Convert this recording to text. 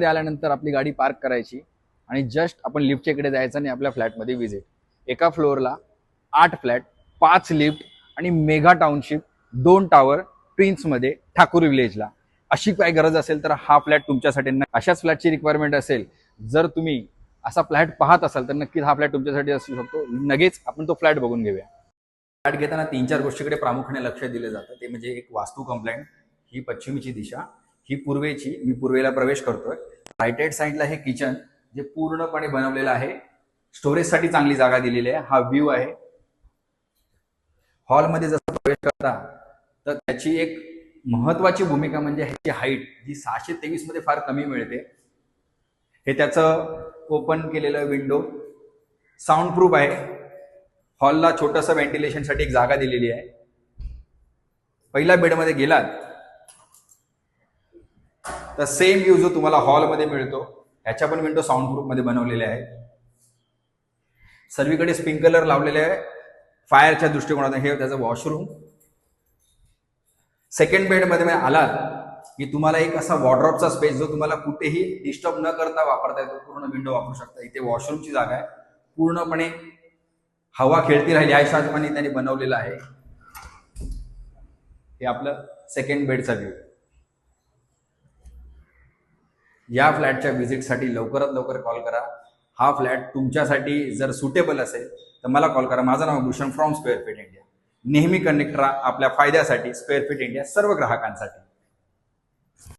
आल्यानंतर आपली गाडी पार्क करायची आणि जस्ट आपण लिफ्टच्या इकडे जायचं आणि आपल्या फ्लॅटमध्ये विजिट. एका फ्लोअरला 8 फ्लॅट, 5 लिफ्ट आणि मेगा टाउनशिप, 2 टावर ट्विन्समध्ये ठाकूर विलेजला. अशी काय गरज असेल तर हा फ्लॅट तुमच्यासाठी. अशाच फ्लॅटची रिक्वायरमेंट असेल, जर तुम्ही असा फ्लॅट पाहत असाल तर नक्कीच हा फ्लॅट तुमच्यासाठी असू शकतो. लगेच आपण तो फ्लॅट बघून घेऊया. फ्लॅट घेताना 3-4 गोष्टीकडे प्रामुख्याने लक्ष दिले जातं. ते म्हणजे एक वास्तू कंप्लायंट, ही पश्चिमेची दिशा, ही पूर्वेची, मी पूर्वेला प्रवेश करतोय. राईट हँड साईडला हे किचन जे पूर्णपणे बनवलेलं आहे, स्टोरेजसाठी चांगली जागा दिलेली आहे. हा व्ह्यू आहे. हॉलमध्ये जसं प्रवेश करता तर त्याची एक महत्वाची भूमिका म्हणजे ह्याची हाईट, जी 623 मध्ये फार कमी मिळते. हे त्याचं ओपन केलेलं विंडो साऊंड प्रूफ आहे. हॉलला छोटंसं व्हेंटिलेशनसाठी एक जागा दिलेली आहे. पहिल्या बेडमध्ये गेलात तर सेम व्ह्यू जो तुम्हाला हॉलमध्ये मिळतो, ह्याच्या पण विंडो साऊंड प्रूफ मध्ये बनवलेले आहे. सर्वीकडे स्प्रिंकलर लावलेले आहे फायरच्या दृष्टिकोनातून. हे त्याचं वॉशरूम. सेकंड बेडमध्ये आलात की तुम्हाला एक असा वॉर्डरोबचा स्पेस जो तुम्हाला कुठेही डिस्टर्ब न करता वापरता येतो. पूर्ण विंडो वापरू शकता. इथे वॉशरूमची जागा आहे. पूर्णपणे हवा खेळती राहील या हिशोबाने त्यांनी बनवलेलं आहे. हे आपलं सेकंड बेडचा व्ह्यू. या फ्लॅटच्या व्हिजिटसाठी लवकरात लवकर कॉल करा. हा फ्लॅट तुमच्यासाठी जर सुटेबल असेल तर मला कॉल करा. माझं नाव Bhushan from square feet India. नेहमी कनेक्ट राहा आपल्या फायद्यासाठी. स्क्वेअर फीट इंडिया सर्व ग्राहकांसाठी.